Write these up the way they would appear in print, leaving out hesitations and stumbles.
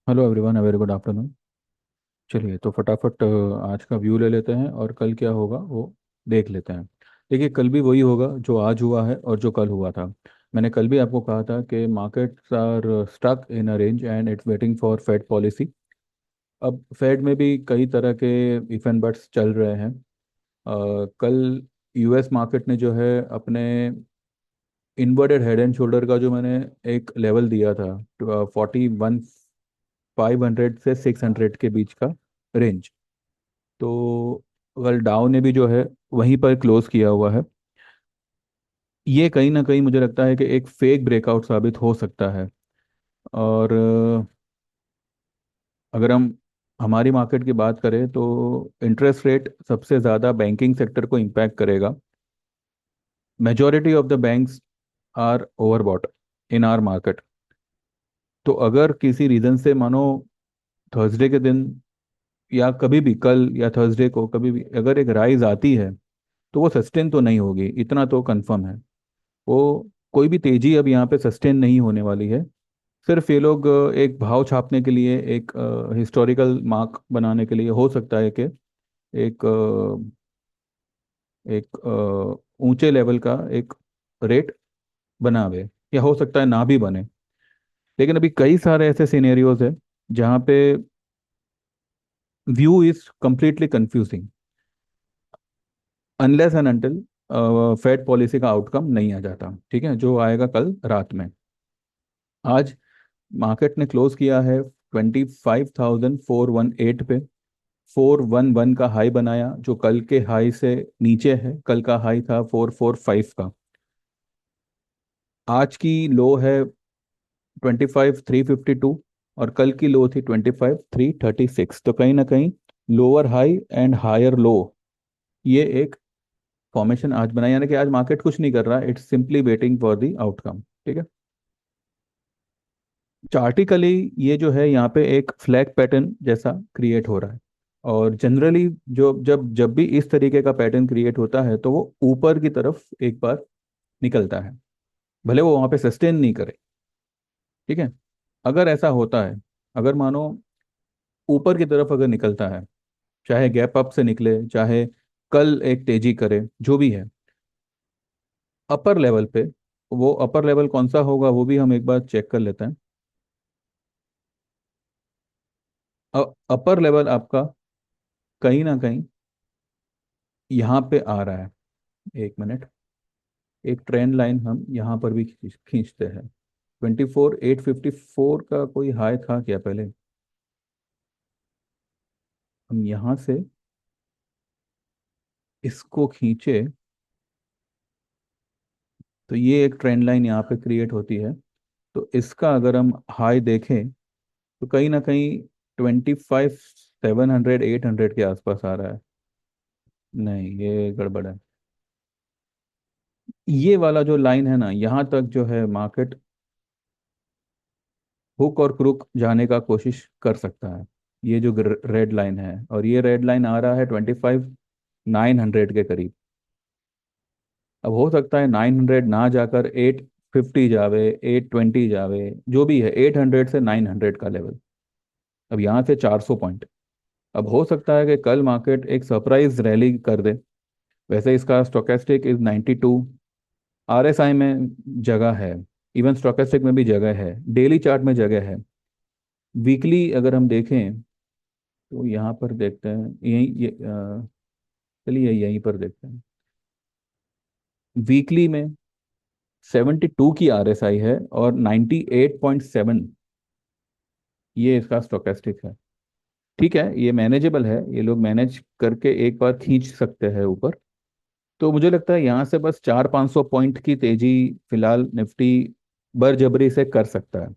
Hello everyone, very good afternoon. चलिए तो फटाफट आज का व्यू ले लेते हैं और कल क्या होगा वो देख लेते हैं। देखिए, कल भी वही होगा जो आज हुआ है और जो कल हुआ था। मैंने कल भी आपको कहा था कि markets are stuck in a range and it's waiting for Fed policy. अब फेड में भी कई तरह के इफ एंड बट्स चल रहे हैं। कल यूएस मार्केट ने जो है अपने इन्वर्टेड हेड एंड शोल्डर का जो मैंने एक लेवल दिया था 41 500 से 600 के बीच का रेंज। तो कल डाउ ने भी जो है वहीं पर क्लोज किया हुआ है। ये कहीं ना कहीं मुझे लगता है कि एक फेक ब्रेकआउट साबित हो सकता है। और अगर हम हमारी मार्केट की बात करें तो इंटरेस्ट रेट सबसे ज़्यादा बैंकिंग सेक्टर को इम्पैक्ट करेगा। Majority of the banks are overbought in our market. तो अगर किसी रीज़न से मानो थर्सडे के दिन या कभी भी कल या थर्सडे को कभी भी अगर एक राइज आती है तो वो सस्टेन तो नहीं होगी, इतना तो कंफर्म है। वो कोई भी तेजी अब यहाँ पे सस्टेन नहीं होने वाली है। सिर्फ ये लोग एक भाव छापने के लिए, एक हिस्टोरिकल मार्क बनाने के लिए हो सकता है कि एक ऊंचे लेवल का एक रेट बनावे, या हो सकता है ना भी बने। लेकिन अभी कई सारे ऐसे सिनेरियोज है जहाँ पे view is completely confusing unless and until Fed policy का आउटकम नहीं आ जाता, ठीक है, जो आएगा कल रात में। आज मार्केट ने क्लोज किया है 25,418 पे। 411 का हाई बनाया जो कल के हाई से नीचे है। कल का हाई था 445 का। आज की लो है 25,352 और कल की लो थी 25,336। तो कहीं ना कहीं lower high and higher low, ये एक फॉर्मेशन आज बनाया, यानी कि आज मार्केट कुछ नहीं कर रहा, it's simply waiting for the outcome, ठीक है। चार्टिकली ये जो है यहाँ पे एक फ्लैग पैटर्न जैसा क्रिएट हो रहा है। और जनरली जो जब जब भी इस तरीके का पैटर्न क्रिएट होता है तो वो ऊपर की तरफ एक बार निकलता है, भले वो वहाँ पे सस्टेन नहीं करे, ठीक है। अगर ऐसा होता है, अगर मानो ऊपर की तरफ अगर निकलता है, चाहे गैप अप से निकले, चाहे कल एक तेजी करे, जो भी है, अपर लेवल पे, वो अपर लेवल कौन सा होगा वो भी हम एक बार चेक कर लेते हैं। अपर लेवल आपका कहीं ना कहीं यहाँ पे आ रहा है। एक मिनट, एक ट्रेंड लाइन हम यहाँ पर भी खींचते हैं। 24,854 का कोई हाई था क्या पहले? हम यहाँ से इसको खींचे तो ये एक ट्रेंड लाइन यहाँ पे क्रिएट होती है। तो इसका अगर हम हाई देखें तो कहीं ना कहीं 25,700 800 के आसपास आ रहा है। नहीं, ये गड़बड़ है। ये वाला जो लाइन है ना, यहाँ तक जो है मार्केट हुक और क्रुक जाने का कोशिश कर सकता है। ये जो रेड लाइन है, और ये रेड लाइन आ रहा है 25,900 के करीब। अब हो सकता है 900 ना जाकर 850 जावे, 820 जावे, जो भी है 800 से 900 का लेवल। अब यहाँ से 400 पॉइंट। अब हो सकता है कि कल मार्केट एक सरप्राइज रैली कर दे। वैसे इसका स्टोकेस्टिक इज 92। आरएसआई में जगह है, इवन स्टोकेस्टिक में भी जगह है, डेली चार्ट में जगह है। वीकली अगर हम देखें तो यहाँ पर देखते हैं, चलिए यहीं पर देखते हैं। वीकली में 72 की आरएसआई है और 98.7 ये इसका स्टोकेस्टिक है। ठीक है, ये मैनेजेबल है, ये लोग मैनेज करके एक बार खींच सकते हैं ऊपर। तो मुझे लगता है यहाँ से बस 400-500 पॉइंट की तेजी फिलहाल निफ्टी बरजबरी से कर सकता है।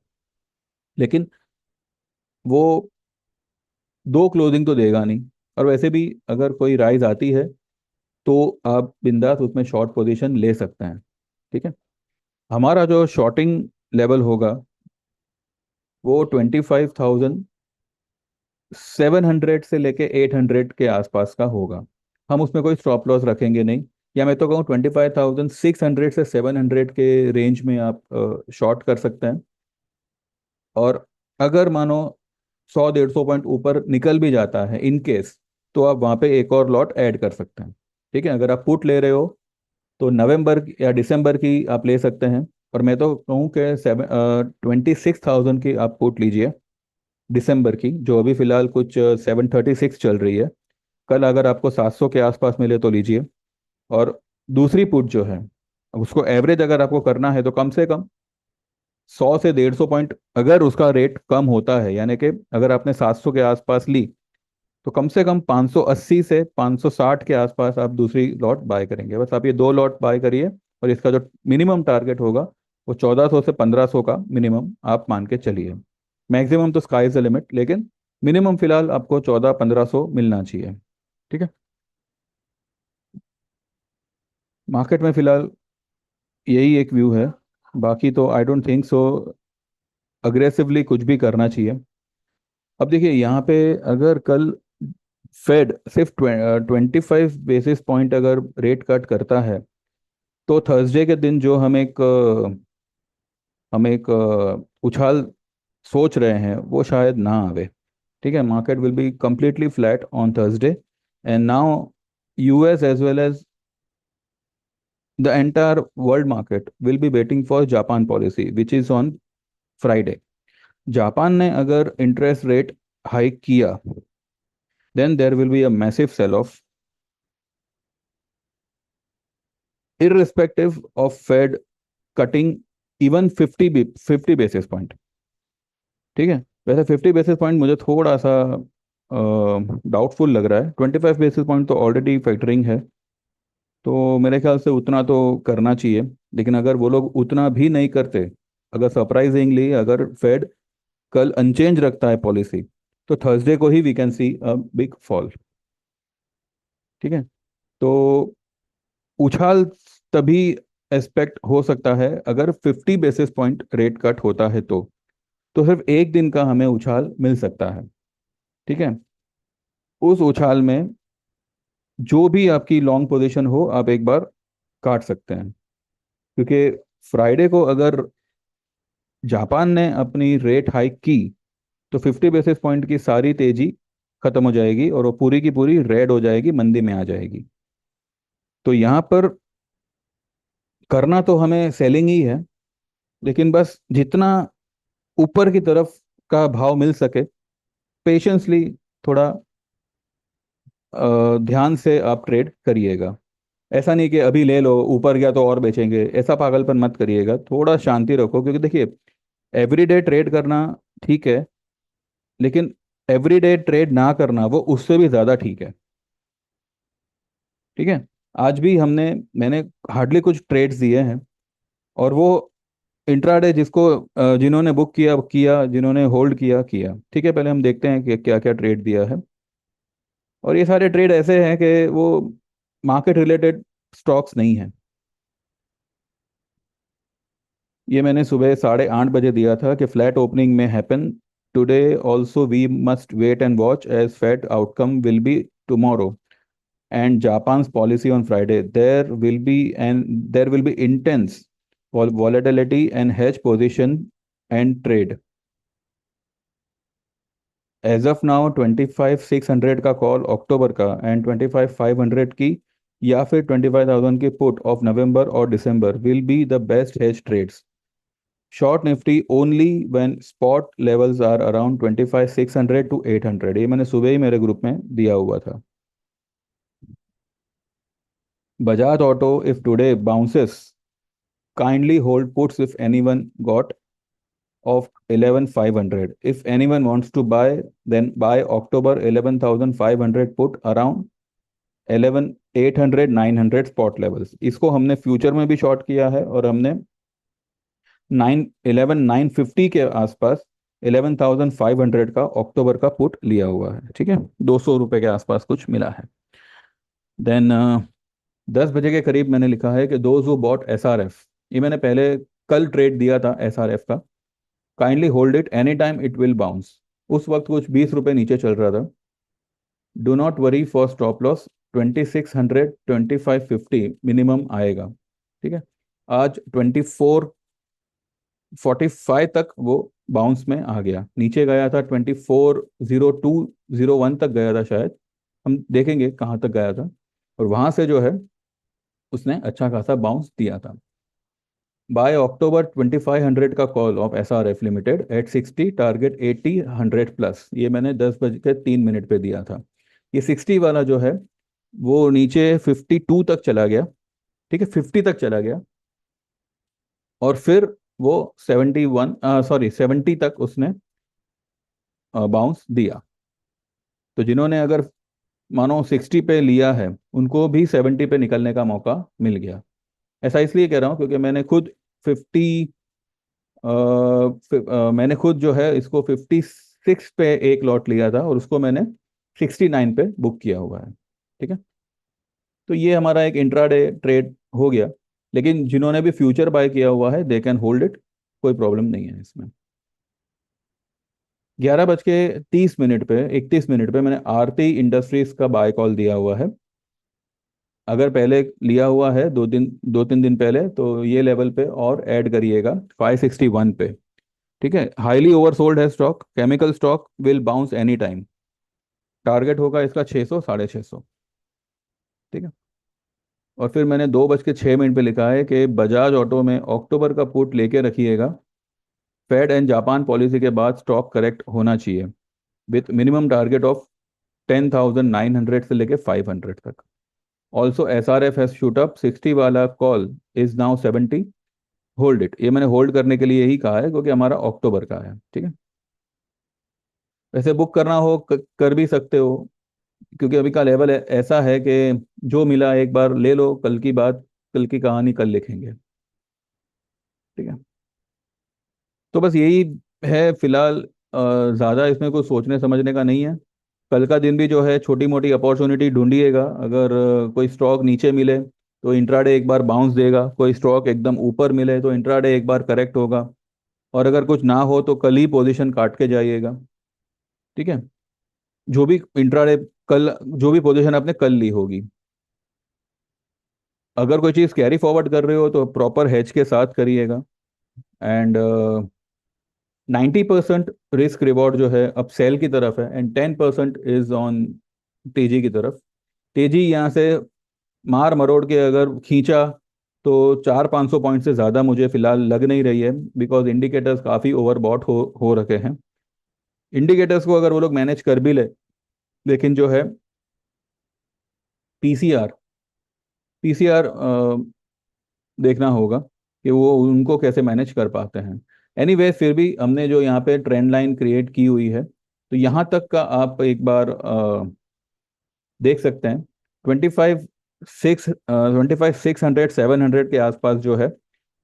लेकिन वो दो क्लोजिंग तो देगा नहीं। और वैसे भी अगर कोई राइज आती है तो आप बिंदास उसमें शॉर्ट पोजीशन ले सकते हैं, ठीक है। हमारा जो शॉर्टिंग लेवल होगा वो 25,700 से लेके 800 के आसपास का होगा। हम उसमें कोई स्टॉप लॉस रखेंगे नहीं। या मैं तो कहूँ 25,600 से 700 के रेंज में आप शॉर्ट कर सकते हैं। और अगर मानो 100-150 पॉइंट ऊपर निकल भी जाता है इन केस, तो आप वहाँ पे एक और लॉट ऐड कर सकते हैं। ठीक है, अगर आप पुट ले रहे हो तो नवंबर या दिसंबर की आप ले सकते हैं। और मैं तो कहूँ कि 26,000 की आप पुट लीजिए दिसंबर की, जो अभी फिलहाल कुछ 736 चल रही है। कल अगर आपको 700 के आसपास मिले तो लीजिए। और दूसरी पुट जो है, उसको एवरेज अगर आपको करना है तो कम से कम 100 से 150 पॉइंट अगर उसका रेट कम होता है, यानी कि अगर आपने 700 के आसपास ली, तो कम से कम 580 से 560 के आसपास आप दूसरी लॉट बाय करेंगे। बस आप ये दो लॉट बाय करिए, और इसका जो मिनिमम टारगेट होगा वो 1400 से 1500 का मिनिमम आप मान के चलिए। मैक्सिमम तो स्काई इज द लिमिट, लेकिन मिनिमम फिलहाल आपको 1400-1500 मिलना चाहिए। ठीक है, मार्केट में फिलहाल यही एक व्यू है। बाकी तो I don't think so aggressively कुछ भी करना चाहिए। अब देखिए यहाँ पे, अगर कल फेड सिर्फ 25 बेसिस पॉइंट अगर रेट कट करता है, तो थर्सडे के दिन जो हम एक उछाल सोच रहे हैं वो शायद ना आवे। ठीक है, market will be completely flat on Thursday, and now US as well as the entire world market will be waiting for Japan policy which is on Friday. Japan ने अगर इंटरेस्ट रेट हाइक किया, then there will be a massive sell off, irrespective of Fed cutting even 50 basis point. ठीक है, वैसे 50 basis point मुझे थोड़ा सा doubtful लग रहा है। 25 बेसिस पॉइंट तो ऑलरेडी फैक्टरिंग है, तो मेरे ख्याल से उतना तो करना चाहिए। लेकिन अगर वो लोग उतना भी नहीं करते, अगर सरप्राइजिंगली अगर फेड कल अनचेंज रखता है पॉलिसी, तो थर्सडे को ही we can see a big fall. ठीक है, तो उछाल तभी एक्सपेक्ट हो सकता है अगर 50 बेसिस पॉइंट रेट कट होता है, तो सिर्फ एक दिन का हमें उछाल मिल सकता है। ठीक है, उस उछाल में जो भी आपकी लॉन्ग पोजीशन हो आप एक बार काट सकते हैं, क्योंकि फ्राइडे को अगर जापान ने अपनी रेट हाइक की, तो 50 बेसिस पॉइंट की सारी तेजी खत्म हो जाएगी और वो पूरी की पूरी रेड हो जाएगी, मंदी में आ जाएगी। तो यहाँ पर करना तो हमें सेलिंग ही है, लेकिन बस जितना ऊपर की तरफ का भाव मिल सके पेशेंसली, थोड़ा ध्यान से आप ट्रेड करिएगा। ऐसा नहीं कि अभी ले लो ऊपर गया तो और बेचेंगे, ऐसा पागलपन मत करिएगा। थोड़ा शांति रखो, क्योंकि देखिए एवरीडे ट्रेड करना ठीक है, लेकिन एवरीडे ट्रेड ना करना वो उससे भी ज़्यादा ठीक है। ठीक है, आज भी मैंने हार्डली कुछ ट्रेड्स दिए हैं, और वो इंट्राडे जिसको जिन्होंने बुक किया किया, जिन्होंने होल्ड किया किया। ठीक है, पहले हम देखते हैं कि क्या क्या ट्रेड दिया है। और ये सारे ट्रेड ऐसे हैं कि वो मार्केट रिलेटेड स्टॉक्स नहीं है। ये मैंने सुबह 8:30 बजे दिया था कि फ्लैट ओपनिंग में happen today, also we must wait and watch as Fed outcome will be tomorrow and Japan's policy on Friday. There will be intense volatility and hedge position and trade. As of now 25,600 का call अक्टूबर का, and 25,500 की या फिर 25,000 की put of November और December will be the best hedge trades. Short Nifty only when spot levels are around 25,600 to 800। ये मैंने सुबह ही मेरे ग्रुप में दिया हुआ था। Bajaj Auto, if today bounces, kindly hold puts if anyone got of 11,500. If anyone wants to buy, then buy October 11,500 put around 11,800 900 spot levels. इसको हमने फ्यूचर में भी शॉर्ट किया है, और हमने 11,950 के आसपास 11,500 का अक्टूबर का पुट लिया हुआ है। ठीक है, 200 रुपये के आसपास कुछ मिला है। देन 10 बजे के करीब मैंने लिखा है कि दोज हु बॉट SRF, ये मैंने पहले कल ट्रेड दिया था SRF का, kindly hold it any time it will bounce. उस वक्त कुछ 20 रुपये नीचे चल रहा था। Do not worry for stop loss, 2600 2550 minimum आएगा। ठीक है, आज 2445 तक वो बाउंस में आ गया, नीचे गया था 240201 तक गया था शायद, हम देखेंगे कहाँ तक गया था। और वहां से जो है उसने अच्छा खासा बाउंस दिया था। बाय अक्टूबर 2500 का call of SRF limited at 60, target 80 100 plus, ये मैंने 10 बज के 3 मिनट पे दिया था। ये 60 वाला जो है वो नीचे 52 तक चला गया, ठीक है, 50 तक चला गया, और फिर वो 71, सॉरी 70 तक उसने बाउंस दिया। तो जिन्होंने अगर मानो 60 पे लिया है उनको भी 70 पे निकलने का मौका मिल गया। ऐसा इसलिए कह रहा हूँ क्योंकि मैंने खुद 50, मैंने खुद जो है इसको 56 पे एक लॉट लिया था और उसको मैंने 69 पे बुक किया हुआ है। ठीक है, तो ये हमारा एक इंट्राडे ट्रेड हो गया। लेकिन जिन्होंने भी फ्यूचर बाय किया हुआ है दे कैन होल्ड इट, कोई प्रॉब्लम नहीं है इसमें। 11 बज के 30 मिनट पे 31 मिनट पे मैंने आरती इंडस्ट्रीज का बाय कॉल दिया हुआ है। अगर पहले लिया हुआ है 2 3 दिन पहले तो ये लेवल पे और ऐड करिएगा 561 पे। ठीक है, हाईली ओवरसोल्ड है stock, chemical stock will bounce any time. Target होगा इसका 600 650। ठीक है, और फिर मैंने 2 बज के 6 मिनट पे लिखा है कि बजाज ऑटो में अक्टूबर का पुट लेके रखिएगा। फेड एंड जापान पॉलिसी के बाद स्टॉक करेक्ट होना चाहिए, विथ मिनिमम टारगेट ऑफ 10,900 से लेके 500 तक। Also SRF has shoot up 60 वाला call is now 70, hold it. ये मैंने होल्ड करने के लिए ही कहा है क्योंकि हमारा अक्टूबर का है। ठीक है, वैसे बुक करना हो कर भी सकते हो, क्योंकि अभी का लेवल ऐसा है कि जो मिला एक बार ले लो, कल की बात, कल की कहानी कल लिखेंगे। ठीक है, तो बस यही है फिलहाल। ज़्यादा इसमें कुछ सोचने समझने का नहीं है। कल का दिन भी जो है छोटी मोटी अपॉर्चुनिटी ढूंढिएगा। अगर कोई स्टॉक नीचे मिले तो इंट्राडे एक बार बाउंस देगा, कोई स्टॉक एकदम ऊपर मिले तो इंट्राडे एक बार करेक्ट होगा, और अगर कुछ ना हो तो कल ही पोजीशन काट के जाइएगा। ठीक है, जो भी इंट्राडे कल, जो भी पोजीशन आपने कल ली होगी, अगर कोई चीज़ कैरी फॉरवर्ड कर रहे हो तो प्रॉपर हेज के साथ करिएगा। एंड 90% रिस्क रिवॉर्ड जो है अब सेल की तरफ है, एंड 10% इज ऑन तेजी की तरफ। तेजी यहाँ से मार मरोड़ के अगर खींचा तो 400 500 पॉइंट से ज़्यादा मुझे फिलहाल लग नहीं रही है, बिकॉज इंडिकेटर्स काफ़ी ओवरबॉट हो रखे हैं। इंडिकेटर्स को अगर वो लोग मैनेज कर भी ले, लेकिन जो है पीसीआर पीसीआर देखना होगा कि वो उनको कैसे मैनेज कर पाते हैं। एनीवे, फिर भी हमने जो यहाँ पे ट्रेंड लाइन क्रिएट की हुई है, तो यहाँ तक का आप एक बार देख सकते हैं। 25 6 700 के आसपास जो है,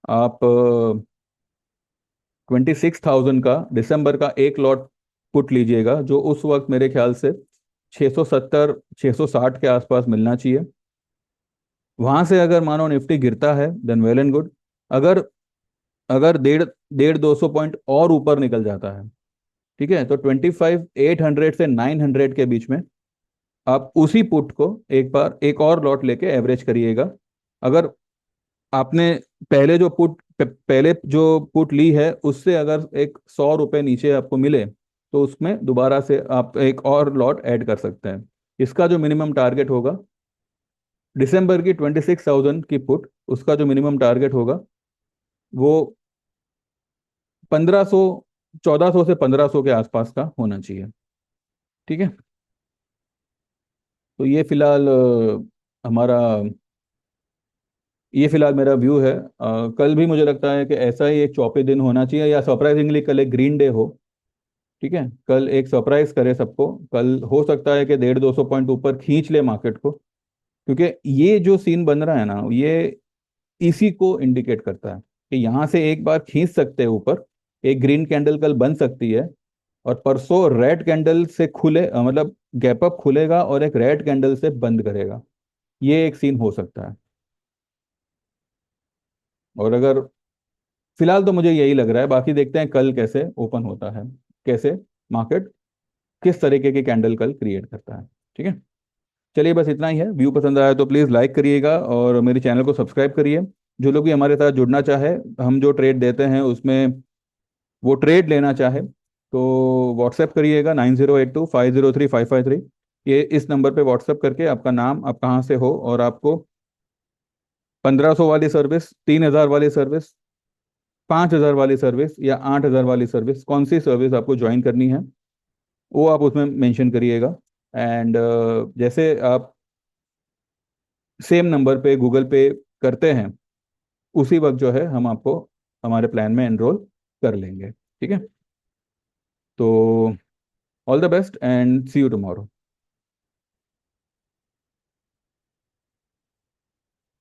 आप 26,000 का दिसंबर का एक लॉट पुट लीजिएगा, जो उस वक्त मेरे ख्याल से 670 660 के आसपास मिलना चाहिए। वहां से अगर मानो निफ्टी गिरता है देन वेल एंड गुड। अगर अगर 150 200 पॉइंट और ऊपर निकल जाता है, ठीक है, तो 25 800 से 900 के बीच में आप उसी पुट को एक बार एक और लॉट लेके एवरेज करिएगा। अगर आपने पहले जो पुट ली है उससे अगर एक 100 रुपये नीचे आपको मिले तो उसमें दोबारा से आप एक और लॉट ऐड कर सकते हैं। इसका जो मिनिमम टारगेट होगा, दिसंबर की 26,000 की पुट, उसका जो मिनिमम टारगेट होगा वो 1500 1400 से 1500 के आसपास का होना चाहिए। ठीक है, तो हमारा ये फिलहाल मेरा व्यू है। कल भी मुझे लगता है कि ऐसा ही एक चौपे दिन होना चाहिए, या सरप्राइजिंगली कल एक ग्रीन डे हो। ठीक है, कल एक सरप्राइज करे सबको। कल हो सकता है कि 150 200 पॉइंट ऊपर खींच ले मार्केट को, क्योंकि ये जो सीन बन रहा है ना, ये इसी को इंडिकेट करता है कि यहाँ से एक बार खींच सकते हैं ऊपर, एक ग्रीन कैंडल कल बन सकती है, और परसों रेड कैंडल से मतलब गैप अप खुलेगा और एक रेड कैंडल से बंद करेगा। ये एक सीन हो सकता है। और अगर फिलहाल तो मुझे यही लग रहा है, बाकी देखते हैं कल कैसे ओपन होता है, कैसे मार्केट किस तरीके की कैंडल कल क्रिएट करता है। ठीक है, चलिए बस इतना ही है। व्यू पसंद आया तो प्लीज़ लाइक करिएगा और मेरे चैनल को सब्सक्राइब करिए। जो लोग भी हमारे साथ जुड़ना चाहे, हम जो ट्रेड देते हैं उसमें वो ट्रेड लेना चाहे तो व्हाट्सएप करिएगा 9082503553। ये इस नंबर पे व्हाट्सएप करके आपका नाम, आप कहाँ से हो, और आपको 1500 वाली सर्विस, 3000 वाली सर्विस, 5000 वाली सर्विस या 8000 वाली सर्विस, कौन सी सर्विस आपको ज्वाइन करनी है वो आप उसमें मेंशन करिएगा। एंड जैसे आप सेम नंबर पे गूगल पे करते हैं, उसी वक्त जो है हम आपको हमारे प्लान में एनरोल कर लेंगे। ठीक है, तो all the best and see you tomorrow.